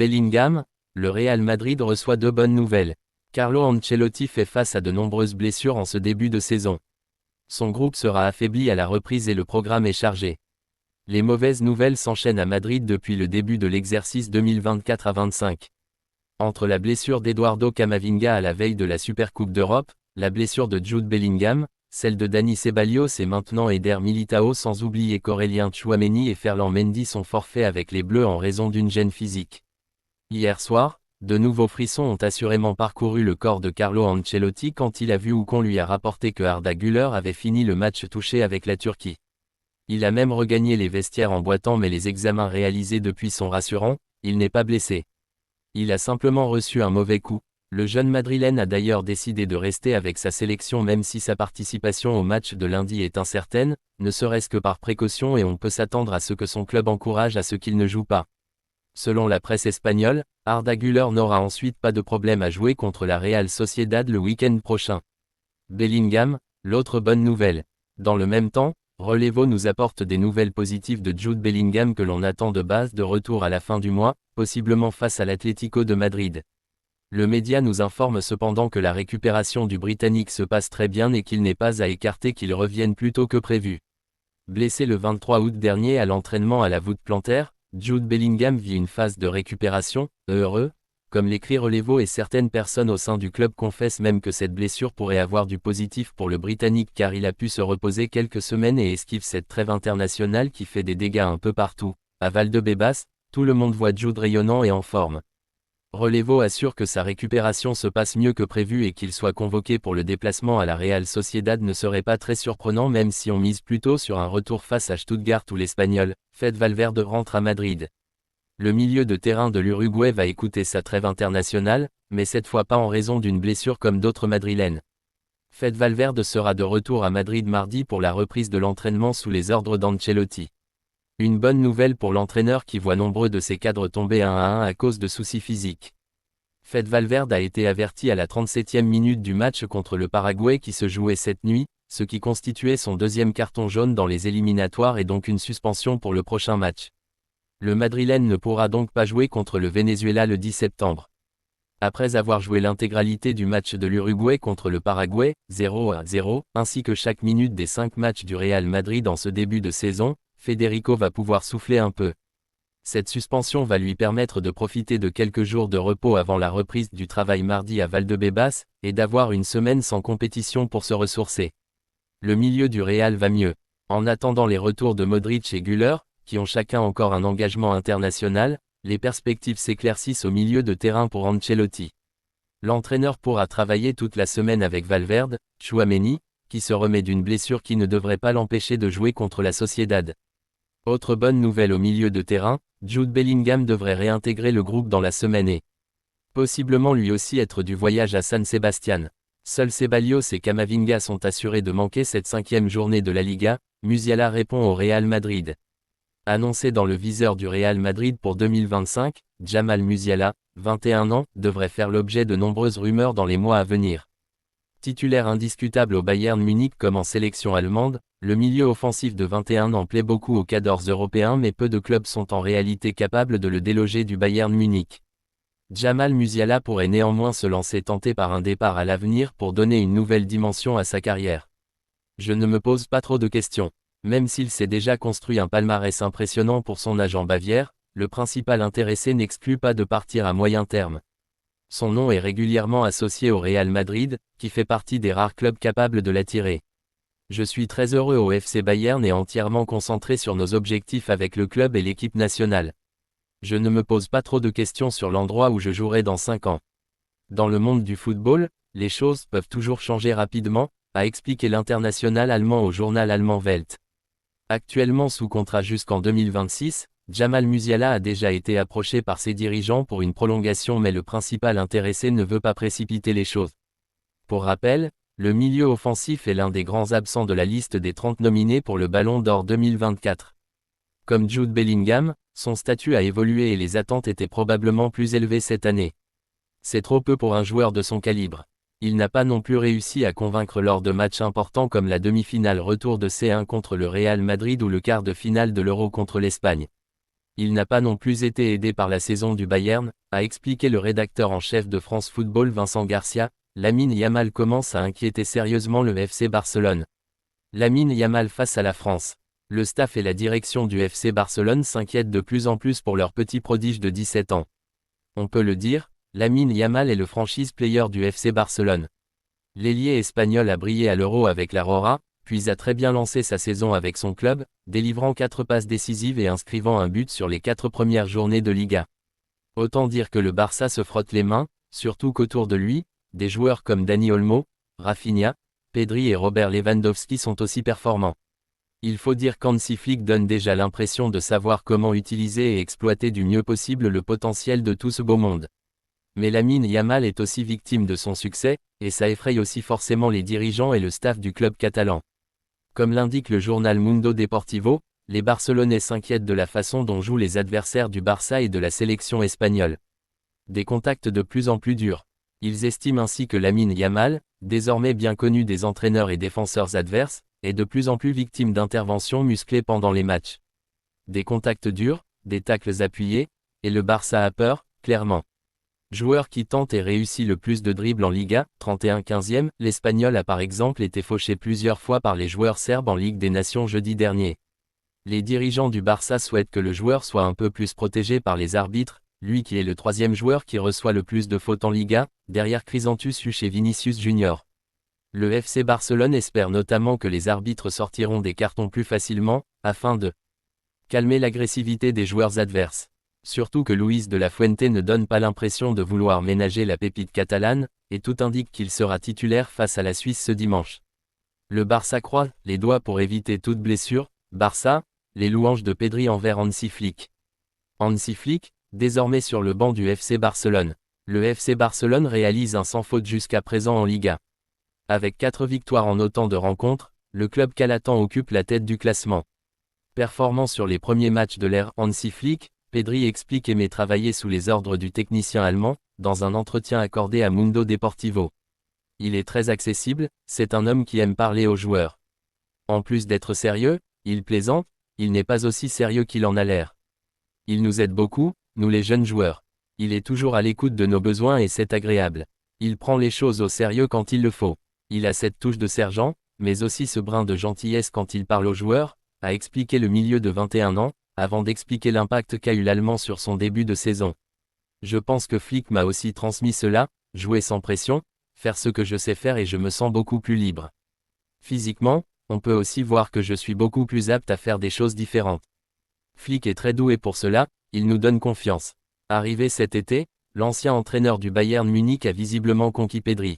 Bellingham, le Real Madrid reçoit deux bonnes nouvelles. Carlo Ancelotti fait face à de nombreuses blessures en ce début de saison. Son groupe sera affaibli à la reprise et le programme est chargé. Les mauvaises nouvelles s'enchaînent à Madrid depuis le début de l'exercice 2024 à 25. Entre la blessure d'Eduardo Camavinga à la veille de la Supercoupe d'Europe, la blessure de Jude Bellingham, celle de Dani Ceballos et maintenant Eder Militao sans oublier qu'Aurélien Tchouaméni et Ferland Mendy sont forfaits avec les Bleus en raison d'une gêne physique. Hier soir, de nouveaux frissons ont assurément parcouru le corps de Carlo Ancelotti quand il a vu ou qu'on lui a rapporté que Arda Güler avait fini le match touché avec la Turquie. Il a même regagné les vestiaires en boitant mais les examens réalisés depuis sont rassurants, il n'est pas blessé. Il a simplement reçu un mauvais coup. Le jeune madrilène a d'ailleurs décidé de rester avec sa sélection même si sa participation au match de lundi est incertaine, ne serait-ce que par précaution et on peut s'attendre à ce que son club encourage à ce qu'il ne joue pas. Selon la presse espagnole, Arda Güler n'aura ensuite pas de problème à jouer contre la Real Sociedad le week-end prochain. Bellingham, l'autre bonne nouvelle. Dans le même temps, Relevo nous apporte des nouvelles positives de Jude Bellingham que l'on attend de base de retour à la fin du mois, possiblement face à l'Atlético de Madrid. Le média nous informe cependant que la récupération du Britannique se passe très bien et qu'il n'est pas à écarter qu'il revienne plus tôt que prévu. Blessé le 23 août dernier à l'entraînement à la voûte plantaire, Jude Bellingham vit une phase de récupération, heureux, comme l'écrit Relevo et certaines personnes au sein du club confessent même que cette blessure pourrait avoir du positif pour le Britannique car il a pu se reposer quelques semaines et esquive cette trêve internationale qui fait des dégâts un peu partout. À Valdebebas, tout le monde voit Jude rayonnant et en forme. Relevo assure que sa récupération se passe mieux que prévu et qu'il soit convoqué pour le déplacement à la Real Sociedad ne serait pas très surprenant même si on mise plutôt sur un retour face à Stuttgart où l'Espagnol, Fede Valverde rentre à Madrid. Le milieu de terrain de l'Uruguay va écouter sa trêve internationale, mais cette fois pas en raison d'une blessure comme d'autres madrilènes. Fede Valverde sera de retour à Madrid mardi pour la reprise de l'entraînement sous les ordres d'Ancelotti. Une bonne nouvelle pour l'entraîneur qui voit nombreux de ses cadres tomber 1 à cause de soucis physiques. Fede Valverde a été averti à la 37e minute du match contre le Paraguay qui se jouait cette nuit, ce qui constituait son deuxième carton jaune dans les éliminatoires et donc une suspension pour le prochain match. Le madrilène ne pourra donc pas jouer contre le Venezuela le 10 septembre. Après avoir joué l'intégralité du match de l'Uruguay contre le Paraguay, 0-0, ainsi que chaque minute des 5 matchs du Real Madrid en ce début de saison, Federico va pouvoir souffler un peu. Cette suspension va lui permettre de profiter de quelques jours de repos avant la reprise du travail mardi à Valdebebas, et d'avoir une semaine sans compétition pour se ressourcer. Le milieu du Real va mieux. En attendant les retours de Modric et Güler, qui ont chacun encore un engagement international, les perspectives s'éclaircissent au milieu de terrain pour Ancelotti. L'entraîneur pourra travailler toute la semaine avec Valverde, Tchouaméni, qui se remet d'une blessure qui ne devrait pas l'empêcher de jouer contre la Sociedad. Autre bonne nouvelle au milieu de terrain, Jude Bellingham devrait réintégrer le groupe dans la semaine et possiblement lui aussi être du voyage à San Sebastián. Seuls Ceballos et Camavinga sont assurés de manquer cette 5e journée de la Liga, Musiala répond au Real Madrid. Annoncé dans le viseur du Real Madrid pour 2025, Jamal Musiala, 21 ans, devrait faire l'objet de nombreuses rumeurs dans les mois à venir. Titulaire indiscutable au Bayern Munich comme en sélection allemande, le milieu offensif de 21 ans plaît beaucoup aux cadors européens mais peu de clubs sont en réalité capables de le déloger du Bayern Munich. Jamal Musiala pourrait néanmoins se lancer tenté par un départ à l'avenir pour donner une nouvelle dimension à sa carrière. Je ne me pose pas trop de questions. Même s'il s'est déjà construit un palmarès impressionnant pour son âge en Bavière, le principal intéressé n'exclut pas de partir à moyen terme. Son nom est régulièrement associé au Real Madrid, qui fait partie des rares clubs capables de l'attirer. Je suis très heureux au FC Bayern et entièrement concentré sur nos objectifs avec le club et l'équipe nationale. Je ne me pose pas trop de questions sur l'endroit où je jouerai dans 5 ans. Dans le monde du football, les choses peuvent toujours changer rapidement, a expliqué l'international allemand au journal allemand Welt. Actuellement sous contrat jusqu'en 2026, Jamal Musiala a déjà été approché par ses dirigeants pour une prolongation mais le principal intéressé ne veut pas précipiter les choses. Pour rappel, le milieu offensif est l'un des grands absents de la liste des 30 nominés pour le Ballon d'Or 2024. Comme Jude Bellingham, son statut a évolué et les attentes étaient probablement plus élevées cette année. C'est trop peu pour un joueur de son calibre. Il n'a pas non plus réussi à convaincre lors de matchs importants comme la demi-finale retour de C1 contre le Real Madrid ou le quart de finale de l'Euro contre l'Espagne. Il n'a pas non plus été aidé par la saison du Bayern, a expliqué le rédacteur en chef de France Football Vincent Garcia. Lamine Yamal commence à inquiéter sérieusement le FC Barcelone. Lamine Yamal face à la France. Le staff et la direction du FC Barcelone s'inquiètent de plus en plus pour leur petit prodige de 17 ans. On peut le dire, Lamine Yamal est le franchise player du FC Barcelone. L'ailier espagnol a brillé à l'Euro avec la Rora, puis a très bien lancé sa saison avec son club, délivrant 4 passes décisives et inscrivant un but sur les 4 premières journées de Liga. Autant dire que le Barça se frotte les mains, surtout qu'autour de lui, des joueurs comme Dani Olmo, Rafinha, Pedri et Robert Lewandowski sont aussi performants. Il faut dire qu'Hansi Flick donne déjà l'impression de savoir comment utiliser et exploiter du mieux possible le potentiel de tout ce beau monde. Mais Lamine Yamal est aussi victime de son succès, et ça effraie aussi forcément les dirigeants et le staff du club catalan. Comme l'indique le journal Mundo Deportivo, les Barcelonais s'inquiètent de la façon dont jouent les adversaires du Barça et de la sélection espagnole. Des contacts de plus en plus durs. Ils estiment ainsi que Lamine Yamal, désormais bien connu des entraîneurs et défenseurs adverses, est de plus en plus victime d'interventions musclées pendant les matchs. Des contacts durs, des tacles appuyés, et le Barça a peur, clairement. Joueur qui tente et réussit le plus de dribbles en Liga, 31-15e, l'Espagnol a par exemple été fauché plusieurs fois par les joueurs serbes en Ligue des Nations jeudi dernier. Les dirigeants du Barça souhaitent que le joueur soit un peu plus protégé par les arbitres, lui qui est le 3e joueur qui reçoit le plus de fautes en Liga, derrière Chrysanthus Huch et Vinicius Junior. Le FC Barcelone espère notamment que les arbitres sortiront des cartons plus facilement, afin de calmer l'agressivité des joueurs adverses. Surtout que Luis de la Fuente ne donne pas l'impression de vouloir ménager la pépite catalane, et tout indique qu'il sera titulaire face à la Suisse ce dimanche. Le Barça croise les doigts pour éviter toute blessure. Barça, les louanges de Pedri envers Hansi Flick. Hansi Flick, désormais sur le banc du FC Barcelone. Le FC Barcelone réalise un sans faute jusqu'à présent en Liga. Avec 4 victoires en autant de rencontres, le club calatan occupe la tête du classement. Performant sur les premiers matchs de l'ère Hansi Flick, Pedri explique aimer travailler sous les ordres du technicien allemand, dans un entretien accordé à Mundo Deportivo. Il est très accessible, c'est un homme qui aime parler aux joueurs. En plus d'être sérieux, il plaisante, il n'est pas aussi sérieux qu'il en a l'air. Il nous aide beaucoup, nous les jeunes joueurs. Il est toujours à l'écoute de nos besoins et c'est agréable. Il prend les choses au sérieux quand il le faut. Il a cette touche de sergent, mais aussi ce brin de gentillesse quand il parle aux joueurs, a expliqué le milieu de 21 ans, avant d'expliquer l'impact qu'a eu l'Allemand sur son début de saison. Je pense que Flick m'a aussi transmis cela, jouer sans pression, faire ce que je sais faire et je me sens beaucoup plus libre. Physiquement, on peut aussi voir que je suis beaucoup plus apte à faire des choses différentes. Flick est très doué pour cela, il nous donne confiance. Arrivé cet été, l'ancien entraîneur du Bayern Munich a visiblement conquis Pedri.